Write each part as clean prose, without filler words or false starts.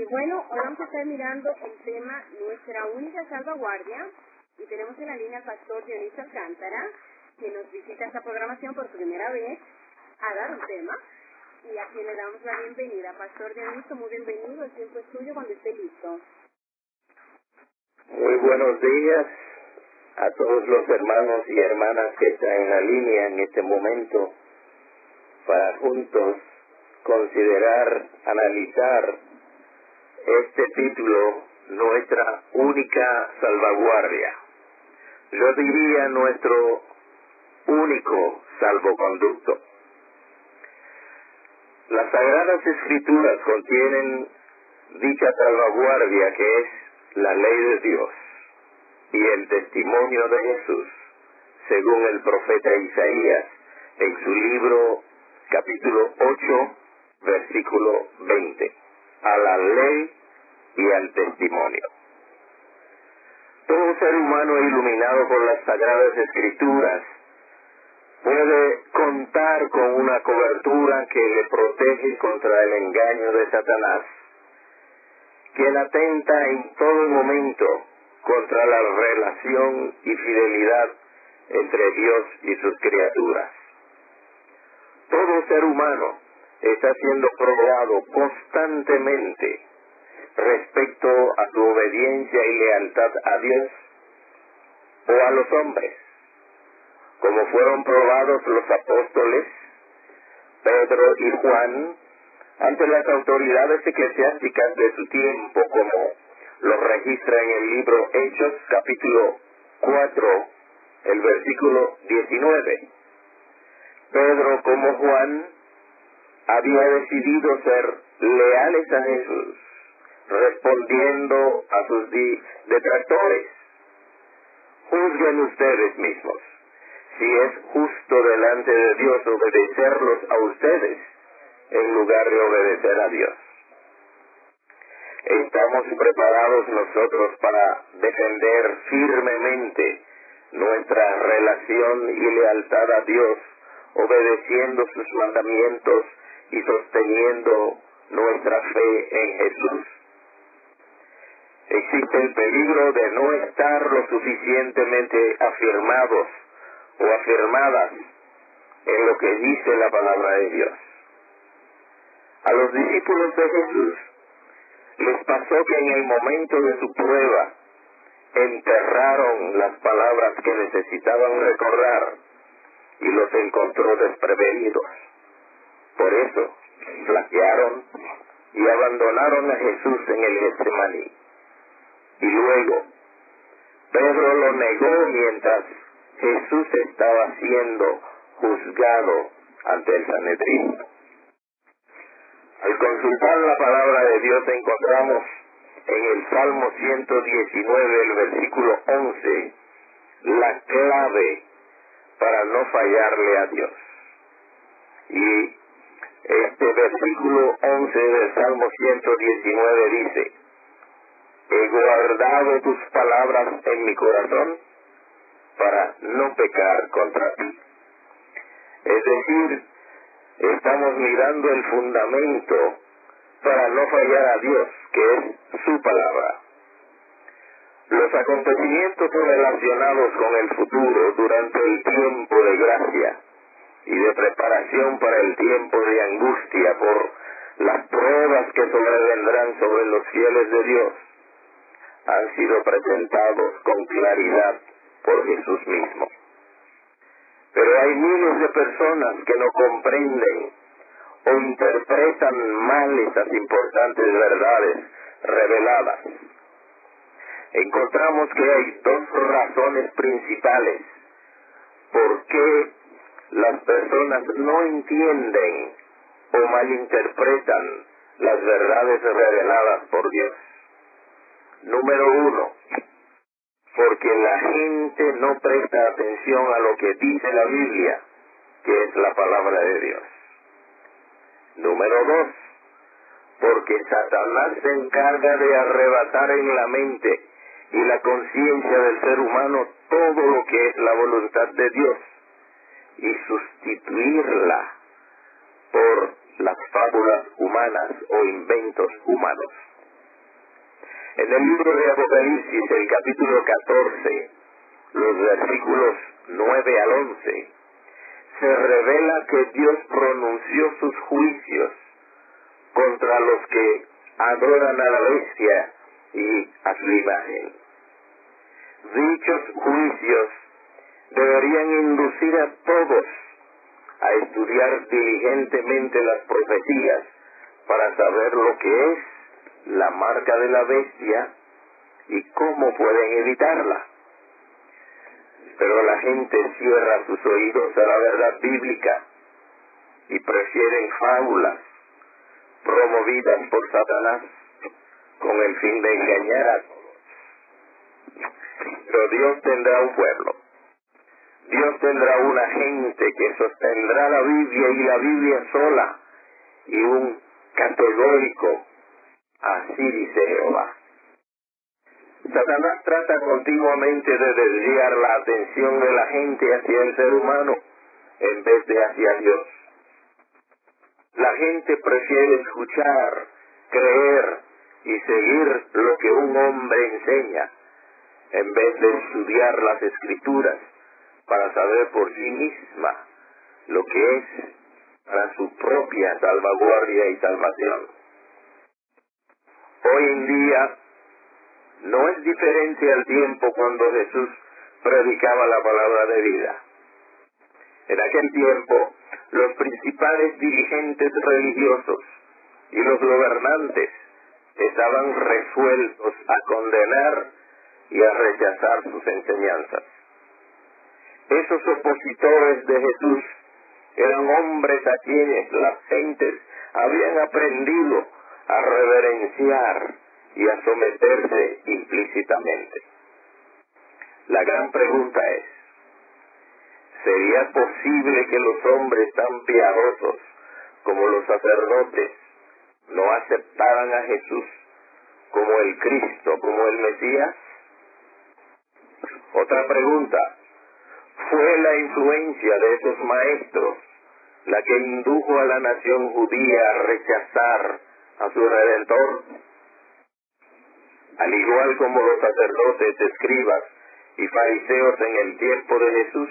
Y bueno, hoy vamos a estar mirando el tema Nuestra única salvaguardia, y tenemos en la línea al pastor Dionisio Alcántara, que nos visita esta programación por primera vez a dar un tema, y a quien le damos la bienvenida. Pastor Dionisio, muy bienvenido, el tiempo es suyo cuando esté listo. Muy buenos días a todos los hermanos y hermanas que están en la línea en este momento para juntos considerar, analizar este título, Nuestra única salvaguardia. Yo diría nuestro único salvoconducto. Las Sagradas Escrituras contienen dicha salvaguardia que es la ley de Dios y el testimonio de Jesús, según el profeta Isaías en su libro capítulo 8, versículo 20, a la ley y al testimonio. Todo ser humano iluminado por las Sagradas Escrituras puede contar con una cobertura que le protege contra el engaño de Satanás, quien atenta en todo momento contra la relación y fidelidad entre Dios y sus criaturas. Todo ser humano está siendo probado constantemente respecto a su obediencia y lealtad a Dios o a los hombres, como fueron probados los apóstoles Pedro y Juan ante las autoridades eclesiásticas de su tiempo, como lo registra en el libro Hechos capítulo 4, el versículo 19. Pedro, como Juan, había decidido ser leales a Jesús, respondiendo a sus detractores. Juzguen ustedes mismos si es justo delante de Dios obedecerlos a ustedes en lugar de obedecer a Dios. ¿Estamos preparados nosotros para defender firmemente nuestra relación y lealtad a Dios, obedeciendo sus mandamientos y sosteniendo nuestra fe en Jesús? Existe el peligro de no estar lo suficientemente afirmados o afirmadas en lo que dice la palabra de Dios. A los discípulos de Jesús les pasó que en el momento de su prueba enterraron las palabras que necesitaban recordar y los encontró desprevenidos. Por eso flaquearon y abandonaron a Jesús en el Getsemaní. Y luego Pedro lo negó mientras Jesús estaba siendo juzgado ante el Sanedrín. Al consultar la palabra de Dios encontramos en el Salmo 119, el versículo 11, la clave para no fallarle a Dios. Y este versículo 11 del Salmo 119 dice: he guardado tus palabras en mi corazón para no pecar contra ti. Es decir, estamos mirando el fundamento para no fallar a Dios, que es su palabra. Los acontecimientos relacionados con el futuro durante el tiempo de gracia y de preparación para el tiempo de angustia por las pruebas que sobrevendrán sobre los fieles de Dios han sido presentados con claridad por Jesús mismo. Pero hay miles de personas que no comprenden o interpretan mal estas importantes verdades reveladas. Encontramos que hay dos razones principales por qué las personas no entienden o malinterpretan las verdades reveladas por Dios. Número 1, porque la gente no presta atención a lo que dice la Biblia, que es la palabra de Dios. Número 2, porque Satanás se encarga de arrebatar en la mente y la conciencia del ser humano todo lo que es la voluntad de Dios y sustituirla por las fábulas humanas o inventos humanos. En el libro de Apocalipsis, el capítulo 14, los versículos 9 al 11, se revela que Dios pronunció sus juicios contra los que adoran a la bestia y a su imagen. Dichos juicios deberían inducir a todos a estudiar diligentemente las profecías para saber lo que es la marca de la bestia y cómo pueden evitarla. Pero la gente cierra sus oídos a la verdad bíblica y prefieren fábulas promovidas por Satanás con el fin de engañar a todos. Pero Dios tendrá un pueblo. Dios tendrá una gente que sostendrá la Biblia y la Biblia sola, y un categórico: así dice Jehová. Satanás trata continuamente de desviar la atención de la gente hacia el ser humano en vez de hacia Dios. La gente prefiere escuchar, creer y seguir lo que un hombre enseña, en vez de estudiar las Escrituras para saber por sí misma lo que es para su propia salvaguardia y salvación. Hoy en día no es diferente al tiempo cuando Jesús predicaba la palabra de vida. En aquel tiempo, los principales dirigentes religiosos y los gobernantes estaban resueltos a condenar y a rechazar sus enseñanzas. Esos opositores de Jesús eran hombres a quienes las gentes habían aprendido a reverenciar y a someterse implícitamente. La gran pregunta es: ¿sería posible que los hombres tan piadosos como los sacerdotes no aceptaran a Jesús como el Cristo, como el Mesías? Otra pregunta: ¿fue la influencia de esos maestros la que indujo a la nación judía a rechazar a su Redentor? Al igual como los sacerdotes, escribas y fariseos en el tiempo de Jesús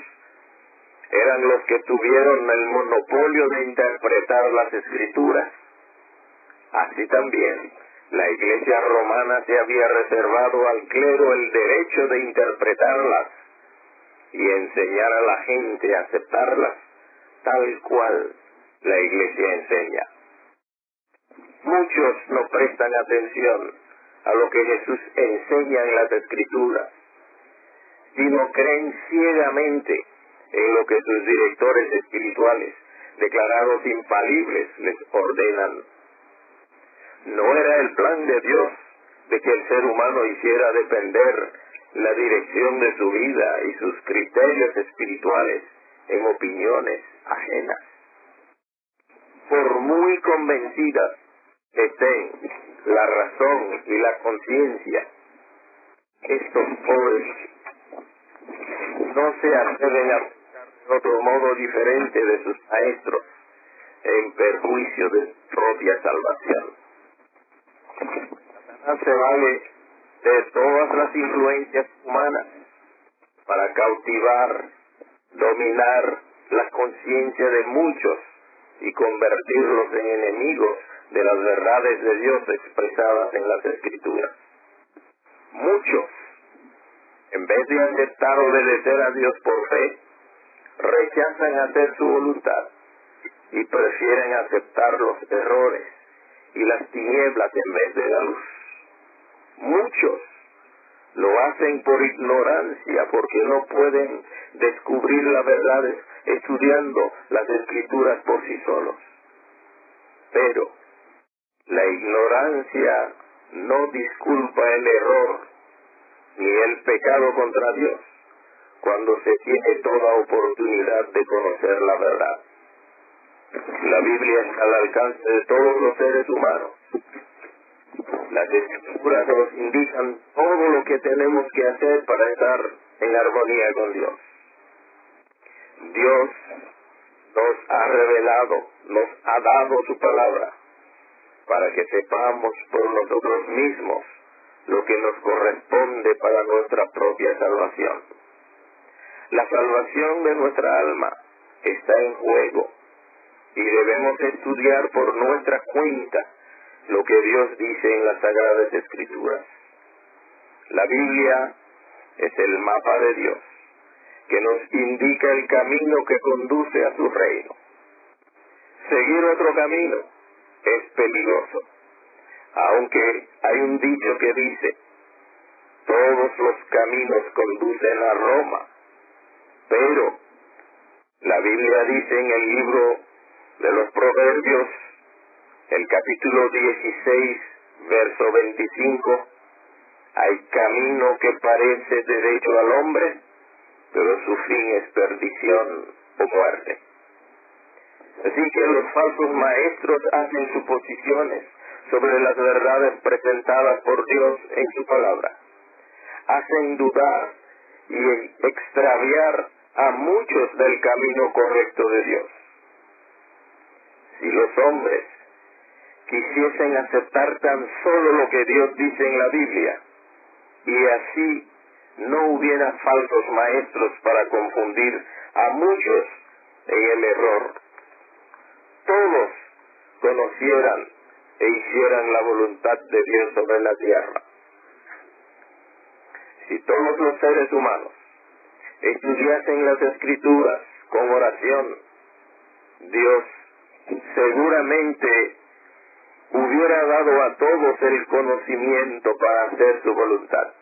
eran los que tuvieron el monopolio de interpretar las Escrituras, así también la Iglesia romana se había reservado al clero el derecho de interpretarlas y enseñar a la gente a aceptarlas tal cual la Iglesia enseña. Muchos no prestan atención a lo que Jesús enseña en las Escrituras, sino creen ciegamente en lo que sus directores espirituales, declarados infalibles, les ordenan. No era el plan de Dios de que el ser humano hiciera depender la dirección de su vida y sus criterios espirituales en opiniones ajenas. Por muy convencidas estén la razón y la conciencia, estos pobres no se atreven a pensar de otro modo diferente de sus maestros, en perjuicio de su propia salvación. Satanás se vale de todas las influencias humanas para cautivar, dominar la conciencia de muchos y convertirlos en enemigos de las verdades de Dios expresadas en las Escrituras. Muchos, en vez de aceptar o obedecer a Dios por fe, rechazan hacer su voluntad y prefieren aceptar los errores y las tinieblas en vez de la luz. Muchos lo hacen por ignorancia, porque no pueden descubrir la verdad estudiando las Escrituras por sí solos. Pero la ignorancia no disculpa el error ni el pecado contra Dios cuando se tiene toda oportunidad de conocer la verdad. La Biblia está al alcance de todos los seres humanos. Las Escrituras nos indican todo lo que tenemos que hacer para estar en armonía con Dios. Dios nos ha revelado, nos ha dado su palabra para que sepamos por nosotros mismos lo que nos corresponde para nuestra propia salvación. La salvación de nuestra alma está en juego y debemos estudiar por nuestra cuenta lo que Dios dice en las Sagradas Escrituras. La Biblia es el mapa de Dios que nos indica el camino que conduce a su reino. Seguir otro camino es peligroso, aunque hay un dicho que dice: todos los caminos conducen a Roma, pero la Biblia dice en el libro de los Proverbios, el capítulo 16, verso 25, hay camino que parece derecho al hombre, pero su fin es perdición o muerte. Así que los falsos maestros hacen suposiciones sobre las verdades presentadas por Dios en su palabra. Hacen dudar y extraviar a muchos del camino correcto de Dios. Si los hombres quisiesen aceptar tan solo lo que Dios dice en la Biblia, y así no hubiera falsos maestros para confundir a muchos en el error, todos conocieran e hicieran la voluntad de Dios sobre la tierra. Si todos los seres humanos estudiasen las Escrituras con oración, Dios seguramente hubiera dado a todos el conocimiento para hacer su voluntad.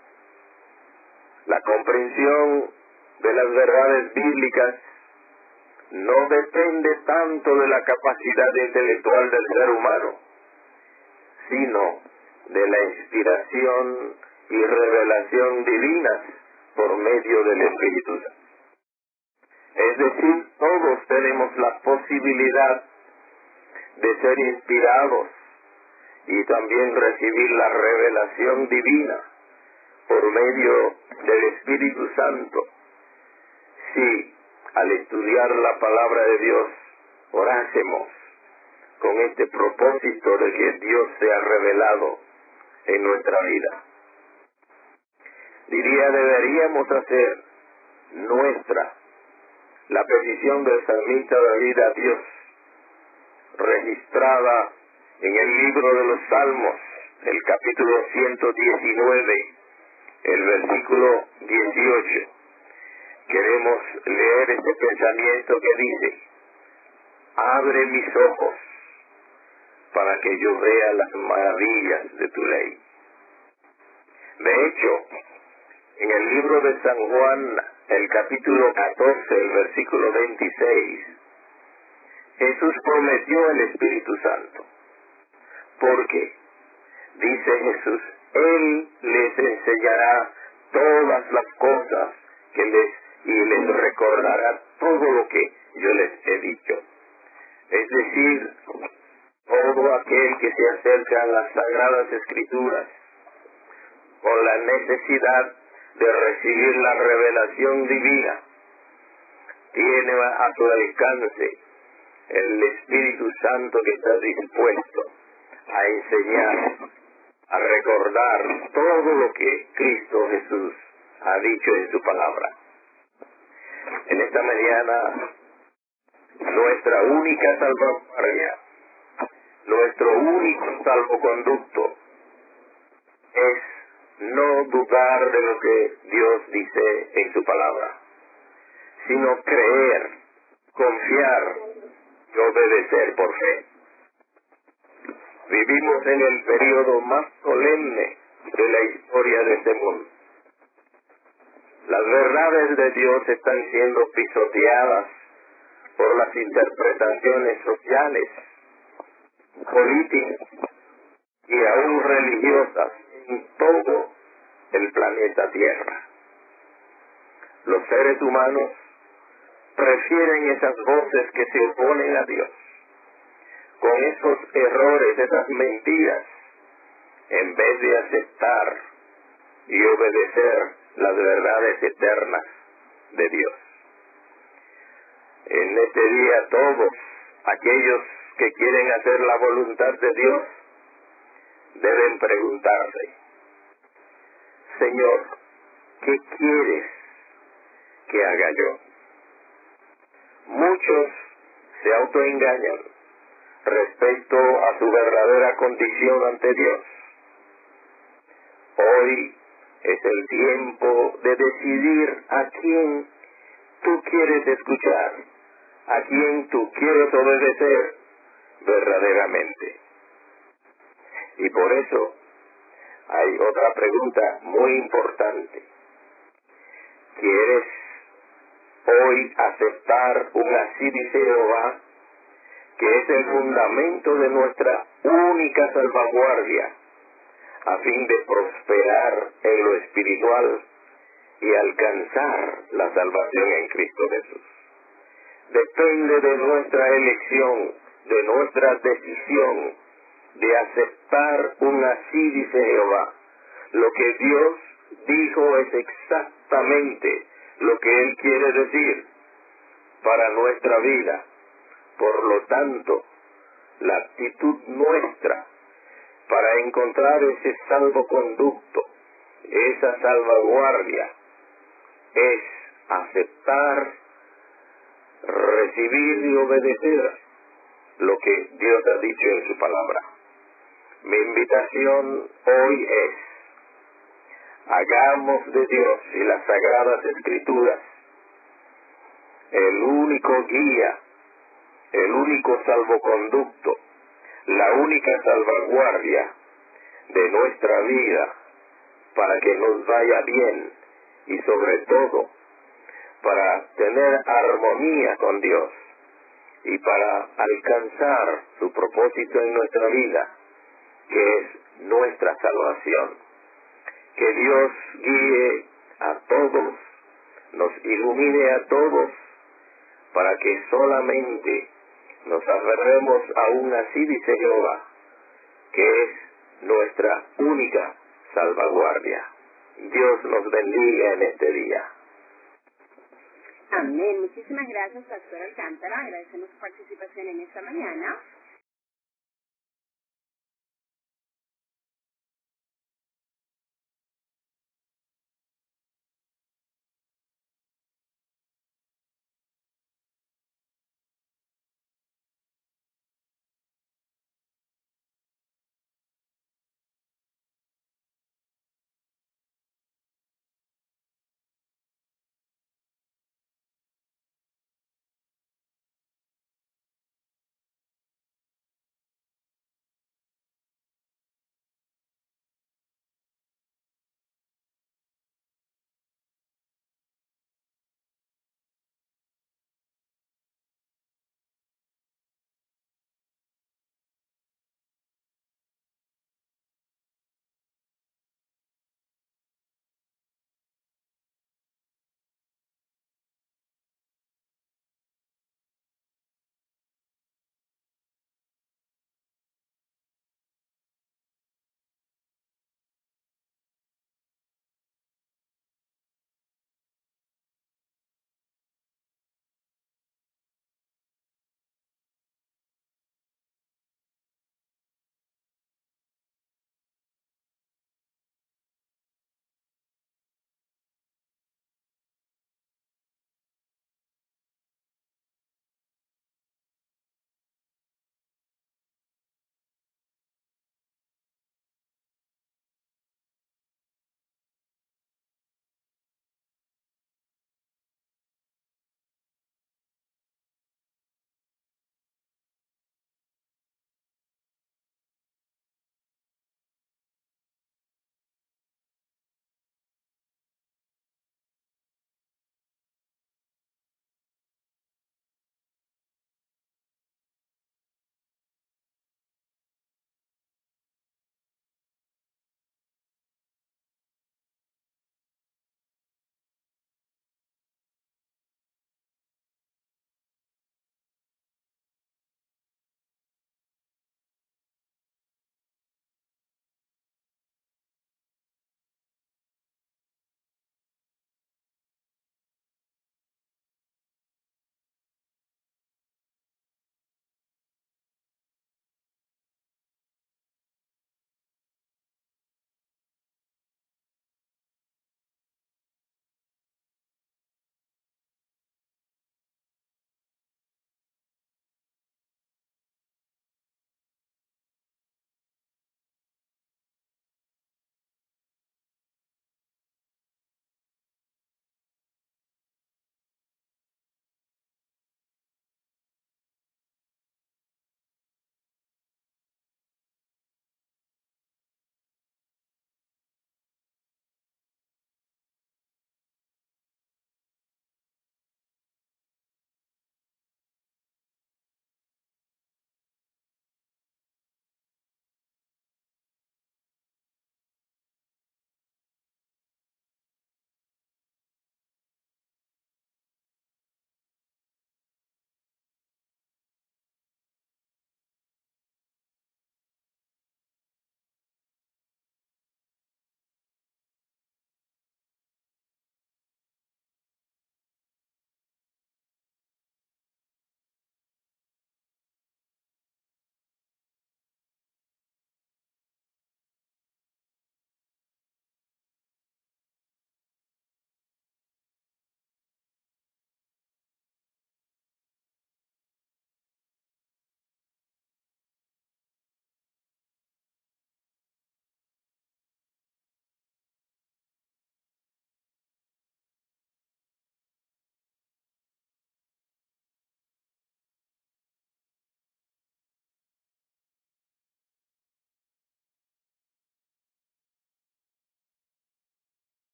La comprensión de las verdades bíblicas no depende tanto de la capacidad intelectual del ser humano, sino de la inspiración y revelación divinas por medio del Espíritu Santo. Es decir, todos tenemos la posibilidad de ser inspirados y también recibir la revelación divina por medio del Espíritu Santo, si al estudiar la palabra de Dios orásemos con este propósito de que Dios sea revelado en nuestra vida. Diría, deberíamos hacer nuestra la petición del salmista David a Dios, registrada en el libro de los Salmos, el capítulo 119, el versículo 18. Queremos leer este pensamiento que dice: abre mis ojos para que yo vea las maravillas de tu ley. De hecho, en el libro de San Juan, el capítulo 14, el versículo 26, Jesús prometió el Espíritu Santo. Porque, dice Jesús, Él les enseñará todas las cosas y les recordará todo lo que yo les he dicho. Es decir, todo aquel que se acerca a las Sagradas Escrituras con la necesidad de recibir la revelación divina, tiene a su alcance el Espíritu Santo que está dispuesto a enseñar, a recordar todo lo que Cristo Jesús ha dicho en su palabra. En esta mañana, nuestra única salvaguardia, nuestro único salvoconducto es no dudar de lo que Dios dice en su palabra, sino creer, confiar y obedecer por fe. Vivimos en el periodo más solemne de la historia de este mundo. Las verdades de Dios están siendo pisoteadas por las interpretaciones sociales, políticas y aún religiosas en todo el planeta Tierra. Los seres humanos prefieren esas voces que se oponen a Dios, con esos errores, esas mentiras, en vez de aceptar y obedecer las verdades eternas de Dios. En este día todos aquellos que quieren hacer la voluntad de Dios deben preguntarse: Señor, ¿qué quieres que haga yo? Muchos se autoengañan respecto a su verdadera condición ante Dios. Hoy es el tiempo de decidir a quién tú quieres escuchar, a quién tú quieres obedecer verdaderamente. Y por eso hay otra pregunta muy importante. ¿Quieres hoy aceptar un así dice Jehová, que es el fundamento de nuestra única salvaguardia, a fin de prosperar en lo espiritual y alcanzar la salvación en Cristo Jesús? Depende de nuestra elección, de nuestra decisión de aceptar un así dice Jehová. Lo que Dios dijo es exactamente lo que Él quiere decir para nuestra vida. Por lo tanto, la actitud nuestra para encontrar ese salvoconducto, esa salvaguardia, es aceptar, recibir y obedecer lo que Dios ha dicho en su palabra. Mi invitación hoy es: hagamos de Dios y las Sagradas Escrituras el único guía, el único salvoconducto, la única salvaguardia de nuestra vida, para que nos vaya bien y sobre todo para tener armonía con Dios y para alcanzar su propósito en nuestra vida, que es nuestra salvación. Que Dios guíe a todos, nos ilumine a todos, para que solamente nos aferremos a un así dice Jehová, que es nuestra única salvaguardia. Dios nos bendiga en este día. Amén. Muchísimas gracias, Pastor Alcántara. Agradecemos su participación en esta mañana.